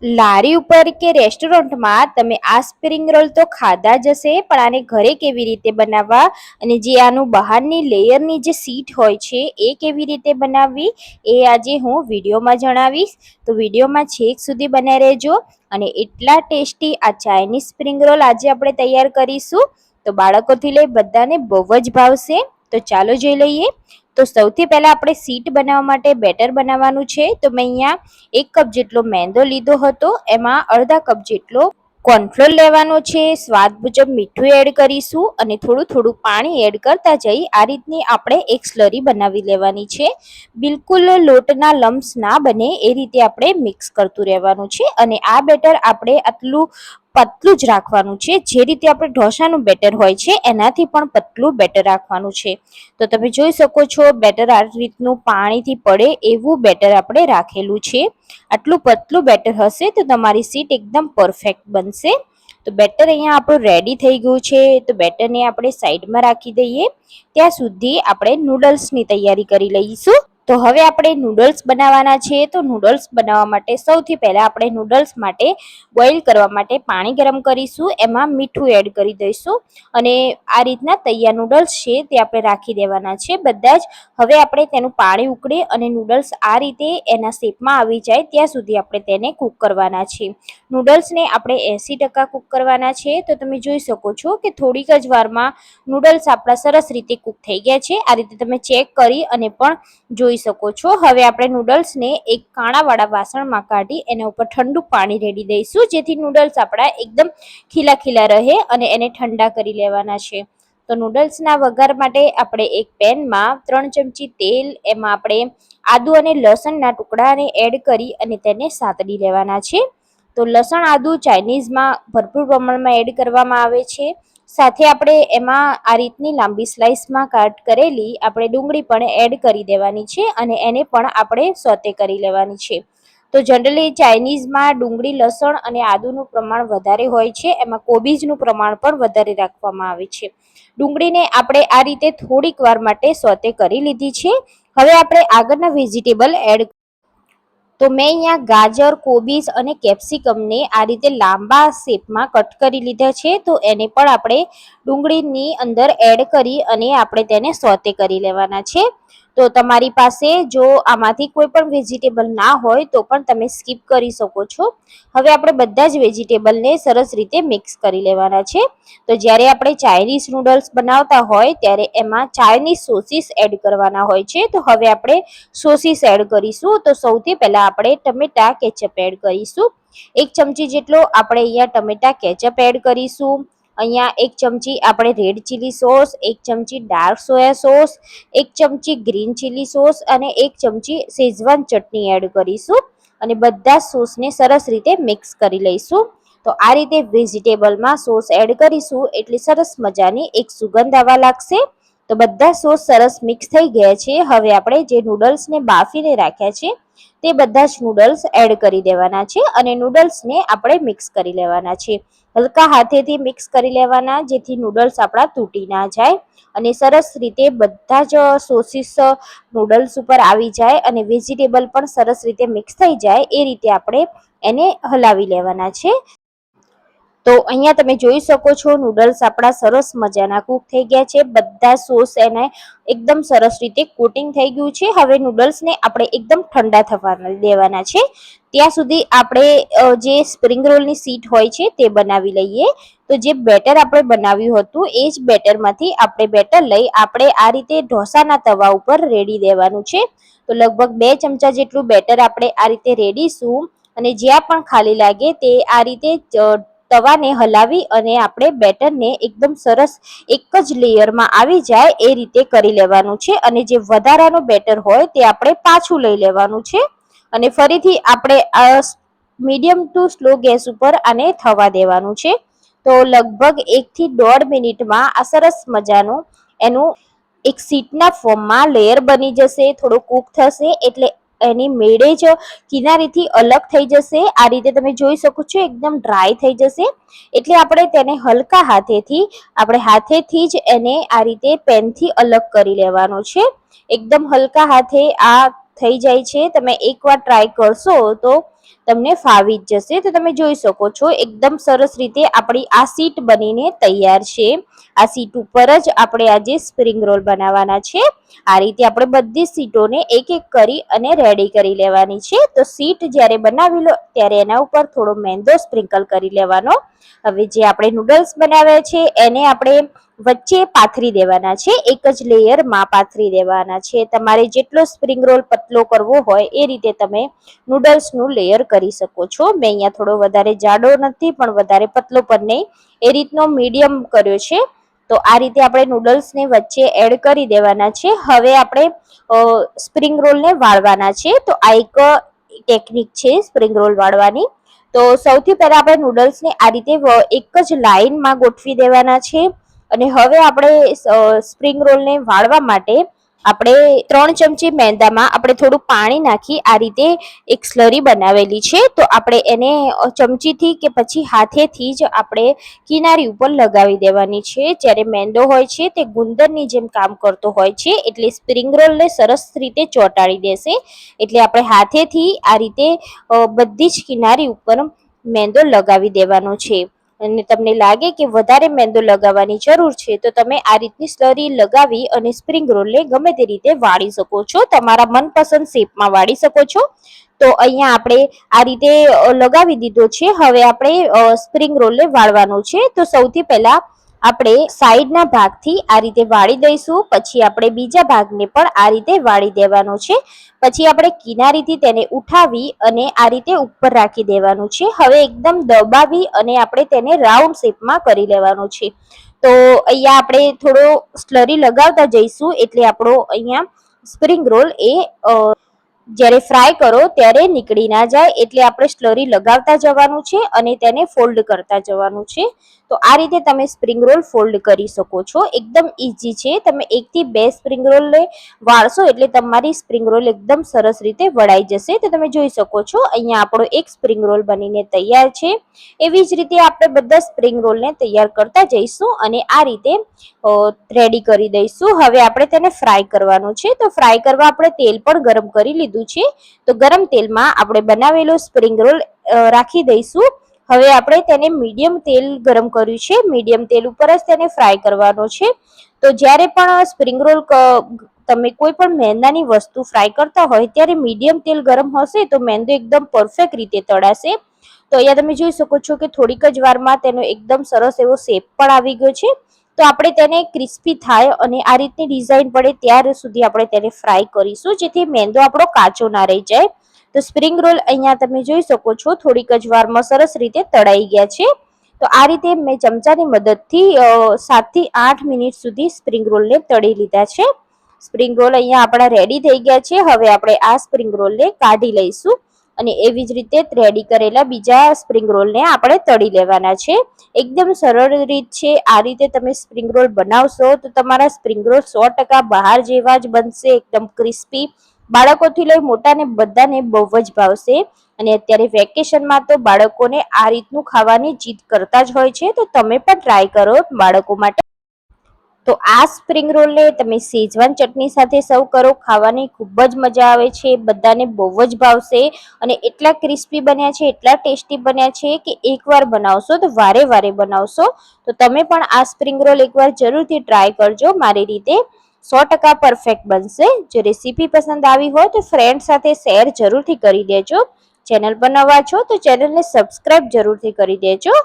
લારી ઉપર કે રેસ્ટોરન્ટમાં તમે આ સ્પ્રિંગ રોલ તો ખાધા જ હશે, પણ આને ઘરે કેવી રીતે બનાવવા અને જે આનું બહારની લેયરની જે સીટ હોય છે એ કેવી રીતે બનાવવી એ આજે હું વિડીયોમાં જણાવીશ. તો વિડીયોમાં છેક સુધી બનાવી રહેજો. અને એટલા ટેસ્ટી આ ચાઇનીઝ સ્પ્રિંગ રોલ આજે આપણે તૈયાર કરીશું, તો બાળકોથી લઈ બધાને બહુ જ ભાવશે. તો ચાલો જોઈ લઈએ. તો સૌથી પહેલા આપણે સીટ બનાવવા માટે બેટર બનાવવાનું છે. તો મેં અહીંયા 1 કપ જેટલો મેંદો લીધો હતો, એમાં અડધા કપ જેટલો કોર્નફ્લોર લેવાનો છે. સ્વાદ મુજબ મીઠું એડ કરીશું અને થોડું થોડું પાણી એડ કરતા જઈ આ રીતની આપણે એક સ્લરી બનાવી લેવાની છે. બિલકુલ લોટના લમ્સ ના બને એ રીતે આપણે મિક્સ કરતું રહેવાનું છે. અને આ બેટર આપણે આટલું પતલું જ રાખવાનું છે, જે રીતે આપણે ઢોસાનું બેટર હોય છે એનાથી પણ પતલું બેટર રાખવાનું છે. તો તમે જોઈ શકો છો બેટર આ રીતનું પાણીથી પડે એવું બેટર આપણે રાખેલું છે. આટલું પતલું બેટર હશે તો તમારી સીટ એકદમ પરફેક્ટ બનશે. તો બેટર અહીંયા આપણું રેડી થઈ ગયું છે. તો બેટરને આપણે સાઈડમાં રાખી દઈએ. ત્યાં સુધી આપણે નૂડલ્સની તૈયારી કરી લઈશું. તો હવે આપણે નૂડલ્સ બનાવવાના છે. તો નૂડલ્સ બનાવવા માટે સૌથી પહેલા આપણે નૂડલ્સ માટે બોઇલ કરવા માટે પાણી ગરમ કરીશું, એમાં મીઠું એડ કરી દઈશું અને આ રીતના તૈયાર નૂડલ્સ છે તે આપણે રાખી દેવાના છે બધા જ. હવે આપણે તેનું પાણી ઉકળે અને નૂડલ્સ આ રીતે એના શેપમાં આવી જાય ત્યાં સુધી આપણે તેને કૂક કરવાના છે. નૂડલ્સને આપણે 80% કૂક કરવાના છે. તો તમે જોઈ શકો છો કે થોડીક જ વારમાં નૂડલ્સ આપણા સરસ રીતે કૂક થઈ ગયા છે. આ રીતે તમે ચેક કરી અને પણ જોઈ શકો છો. હવે આપણે નૂડલ્સને એક કાણાવાળા વાસણમાં કાઢી એના ઉપર ઠંડુ પાણી રેડી દઈશું, જેથી નૂડલ્સ આપણા એકદમ ખીલા ખીલા રહે અને એને ઠંડા કરી લેવાના છે. તો નૂડલ્સના વઘાર માટે આપણે એક પેનમાં 3 ચમચી તેલ, એમાં આપણે આદુ અને લસણના ટુકડાને એડ કરી અને તેને સાતડી લેવાના છે. તો લસણ આદુ ચાઇનીઝમાં ભરપૂર પ્રમાણમાં એડ કરવામાં આવે છે. સાથે આપણે એમાં આ રીતની લાંબી સ્લાઇસમાં કટ કરેલી આપણે ડુંગળી પણ એડ કરી દેવાની છે અને એને પણ આપણે સોતે કરી લેવાની છે. તો જનરલી ચાઇનીઝમાં ડુંગળી, લસણ અને આદુનું પ્રમાણ વધારે હોય છે, એમાં કોબીજનું પ્રમાણ પણ વધારે રાખવામાં આવે છે. ડુંગળીને આપણે આ રીતે થોડીક વાર માટે સોતે કરી લીધી છે. હવે આપણે આગળના વેજીટેબલ એડ. તો મેં અહીંયા ગાજર, કોબીજ અને કેપ્સિકમને આ રીતે લાંબા શેપમાં કટ કરી લીધા છે. તો એને પણ આપણે ડુંગળીની અંદર એડ કરી અને આપણે તેને સોતે કરી લેવાના છે. તો તમારી પાસે જો આમાંથી કોઈ પણ વેજીટેબલ ના હોય તો પણ તમે સ્કીપ કરી શકો છો. હવે આપણે બધા જ વેજીટેબલને સરસ રીતે મિક્સ કરી લેવાના છે. તો જ્યારે આપણે ચાઇનીઝ નૂડલ્સ બનાવતા હોય ત્યારે એમાં ચાઇનીઝ સોસીસ એડ કરવાના હોય છે. તો હવે આપણે સોસીસ એડ કરીશું. તો સૌથી પહેલા આપણે ટમેટા કેચઅપ એડ કરીશું. 1 ચમચી જેટલો આપણે અહીંયા ટમેટા કેચઅપ એડ કરીશું. અહીંયા 1 ચમચી આપણે રેડ ચીલી સોસ, 1 ચમચી ડાર્ક સોયા સોસ, 1 ચમચી ગ્રીન ચીલી સોસ અને 1 ચમચી શેઝવાન ચટણી એડ કરીશું અને બધા સોસને સરસ રીતે મિક્સ કરી લઈશું. તો આ રીતે વેજીટેબલમાં સોસ એડ કરીશું એટલે સરસ મજાની એક સુગંધ આવવા લાગશે. તો બધા સોસ સરસ મિક્સ થઈ ગયા છે. હવે આપણે જે નૂડલ્સને બાફીને રાખ્યા છે તે બધા જ નૂડલ્સ એડ કરી દેવાના છે અને નૂડલ્સને આપણે મિક્સ કરી લેવાના છે. હલકા હાથેથી મિક્સ કરી લેવાના, જેથી નૂડલ્સ આપણા તૂટી ના જાય અને સરસ રીતે બધા જ સોસીસ નૂડલ્સ ઉપર આવી જાય અને વેજીટેબલ પણ સરસ રીતે મિક્સ થઈ જાય એ રીતે આપણે એને હલાવી લેવાના છે. તો અહીંયા તમે જોઈ શકો છો નૂડલ્સ આપણા સરસ મજાના કૂક થઈ ગયા છે. બધા સોસ એને એકદમ સરસ રીતે કોટિંગ થઈ ગયું છે. હવે નૂડલ્સને આપણે એકદમ ઠંડા થવા દેવાના છે. ત્યાં સુધી આપણે જે સ્પ્રિંગ રોલની સીટ હોય છે તે બનાવી લઈએ. તો જે બેટર આપણે બનાવ્યું હતું એ જ બેટરમાંથી આપણે બેટર લઈ આપણે આ રીતે ઢોસાના તવા ઉપર રેડી દેવાનું છે. તો લગભગ 2 ચમચા જેટલું બેટર આપણે આ રીતે રેડીશું અને જ્યાં પણ ખાલી લાગે તે આ રીતે તવાને હલાવી અને આપણે બેટરને એકદમ સરસ એક જ લેયરમાં આવી જાય એ રીતે કરી લેવાનું છે. અને જે વધારાનું બેટર હોય તે આપણે પાછું લઈ લેવાનું છે અને ફરીથી આપણે મીડિયમ ટુ સ્લો ગેસ ઉપર આને થવા દેવાનું છે. તો લગભગ 1 થી 1.5 મિનિટમાં આ સરસ મજાનું એનું એક સીટના ફોર્મમાં લેયર બની જશે, થોડો કૂક થશે એટલે એની મેળે જ કિનારીથી અલગ થઈ જશે. આ રીતે તમે જોઈ શકો છો એકદમ ડ્રાય થઈ જશે એટલે આપણે તેને હલકા હાથેથી જ એને આ રીતે પેનથી અલગ કરી લેવાનો છે. એકદમ હલકા હાથે આ થઈ જાય છે. તમે એકવાર ટ્રાય કરશો તો તમને ફાવી જ જશે. તો તમે જોઈ શકો છો એકદમ સરસ રીતે આપણી આ સીટ બનીને તૈયાર છે. આ સીટ ઉપર જ આપણે આજે સ્પ્રિંગ રોલ બનાવવાના છે. આ રીતે આપણે બધી સીટોને એક એક કરી અને રેડી કરી લેવાની છે. તો સીટ જ્યારે બનાવી લો ત્યારે એના ઉપર થોડો મેંદો સ્પ્રિંકલ કરી લેવાનો. હવે જે આપણે નૂડલ્સ બનાવ્યા છે એને આપણે વચ્ચે પાથરી દેવાના છે, એક જ લેયરમાં પાથરી દેવાના છે. તમારે જેટલો સ્પ્રિંગ રોલ પતલો કરવો હોય એ રીતે તમે નૂડલ્સનું લેયર કરી શકો છો. મેં અહીંયા થોડો વધારે જાડો નથી પણ વધારે પતલો પણ નહીં, એ રીતનો મીડિયમ કર્યો છે. તો આ રીતે આપણે નૂડલ્સને વચ્ચે એડ કરી દેવાના છે. હવે આપણે સ્પ્રિંગ રોલને વાળવાના છે. તો આ એક ટેકનિક છે સ્પ્રિંગ રોલ વાળવાની. તો સૌથી પહેલા આપણે નૂડલ્સને આ રીતે એક જ લાઈનમાં ગોઠવી દેવાના છે. અને હવે આપણે સ્પ્રિંગ રોલને વાળવા માટે આપણે 3 ચમચી મેંદામાં આપણે થોડું પાણી નાખી આ રીતે એક સ્લરી બનાવેલી છે. તો આપણે એને ચમચીથી કે પછી હાથેથી જ આપણે કિનારી ઉપર લગાવી દેવાની છે. જ્યારે મેંદો હોય છે તે ગુંદરની જેમ કામ કરતો હોય છે, એટલે સ્પ્રિંગ રોલને સરસ રીતે ચોંટાડી દેશે. એટલે આપણે હાથેથી આ રીતે બધી જ કિનારી ઉપર મેંદો લગાવી દેવાનો છે. અને તમને લાગે કે વધારે મેંદો લગાવવાની જરૂર છે તો તમે આ રીતની સ્લરી લગાવી અને સ્પ્રિંગ રોલને ગમે તે રીતે વાળી શકો છો, તમારા મનપસંદ શેપમાં વાળી શકો છો. તો અહીંયા આપણે આ રીતે લગાવી દીધો છે. હવે આપણે સ્પ્રિંગ રોલને વાળવાનું છે. તો સૌથી પહેલા આપણે સાઈડના ભાગથી આ રીતે વાળી દઈશું. પછી આપણે બીજા ભાગને પણ આ રીતે વાળી દેવાનો છે. પછી આપણે કિનારીથી તેને ઉઠાવી અને આ રીતે ઉપર રાખી દેવાનું છે. હવે એકદમ દબાવી અને આપણે તેને રાઉન્ડ શેપમાં કરી લેવાનું છે. તો અહીંયા આપણે થોડો સ્લરી લગાવતા જઈશું એટલે આપણો અહીંયા સ્પ્રિંગ રોલ એ જ્યારે ફ્રાય કરો ત્યારે નીકળી ના જાય, એટલે આપણે સ્લરી લગાવતા જવાનું છે અને તેને ફોલ્ડ કરતા જવાનું છે. તો આ રીતે તમે સ્પ્રિંગ રોલ ફોલ્ડ કરી શકો છો. એકદમ ઈઝી છે. તમે 1 થી 2 સ્પ્રિંગ રોલને વાળશો એટલે તમારી સ્પ્રિંગ રોલ એકદમ સરસ રીતે વળાઈ જશે. તો તમે જોઈ શકો છો અહીંયા આપણો એક સ્પ્રિંગ રોલ બનીને તૈયાર છે. એવી જ રીતે આપણે બધા સ્પ્રિંગ રોલને તૈયાર કરતા જઈશું અને આ રીતે રેડી કરી દઈશું. હવે આપણે તેને ફ્રાય કરવાનું છે. તો ફ્રાય કરવા આપણે તેલ પણ ગરમ કરી લીધું છે. તો ગરમ તેલમાં આપણે બનાવેલો સ્પ્રિંગ રોલ રાખી દઈશું. હવે આપણે તેને મીડિયમ તેલ ગરમ કર્યું છે, મીડિયમ તેલ ઉપર જ તેને ફ્રાય કરવાનો છે. તો જ્યારે પણ સ્પ્રિંગ રોલ તમે કોઈ પણ મેંદાની વસ્તુ ફ્રાય કરતા હોય ત્યારે મીડિયમ તેલ ગરમ હશે તો મેંદો એકદમ પરફેક્ટ રીતે તળાશે. તો અહીંયા તમે જોઈ શકો છો કે થોડીક જ વારમાં તેનો એકદમ સરસ એવો શેપ પણ આવી ગયો છે. તો આપણે તેને ક્રિસ્પી થાય અને આ રીતની ડિઝાઇન પડે ત્યાર સુધી આપણે તેને ફ્રાય કરીશું, જેથી મેંદો આપણો કાચો ના રહી જાય. તો સ્પ્રિંગ રોલ અહીંયા તમે જોઈ શકો છો થોડીક જ વારમાં સરસ રીતે તળાઈ ગયા છે. તો આ રીતે મેં ચમચાની મદદથી 7 થી 8 મિનિટ સુધી સ્પ્રિંગ રોલને તળી લીધા છે. સ્પ્રિંગ રોલ અહીંયા આપણા રેડી થઈ ગયા છે. હવે આપણે આ સ્પ્રિંગ રોલને કાઢી લઈશું અને એવી જ રીતે રેડી કરેલા બીજા સ્પ્રિંગ રોલને આપણે તળી લેવાના છે. એકદમ સરળ રીત છે. આ રીતે તમે સ્પ્રિંગ રોલ બનાવશો તો તમારા સ્પ્રિંગ રોલ 100% બહાર જેવા જ બનશે, એકદમ ક્રિસ્પી. બાળકોથી લઈ મોટાને બધાને બહુ જ ભાવશે. અને અત્યારે વેકેશનમાં તો બાળકોને આ રીતનું ખાવાની જીદ કરતા જ હોય છે. તો તમે પણ ટ્રાય કરો બાળકો માટે. તો આ સ્પ્રિંગ રોલને તમે શેઝવાન ચટણી સાથે સર્વ કરો, ખાવાની ખૂબ જ મજા આવે છે, બધાને બહુ જ ભાવશે. અને એટલા ક્રિસ્પી બન્યા છે, એટલા ટેસ્ટી બન્યા છે કે એકવાર બનાવશો તો વારે વારે બનાવશો. તો તમે પણ આ સ્પ્રિંગ રોલ એકવાર જરૂરથી ટ્રાય કરજો મારી રીતે. 100% પરફેક્ટ બનશે. જો રેસીપી પસંદ આવી હોય તો ફ્રેન્ડ સાથે શેર જરૂરથી કરી દેજો. ચેનલ પર નવા છો તો ચેનલને સબસ્ક્રાઇબ જરૂરથી કરી દેજો.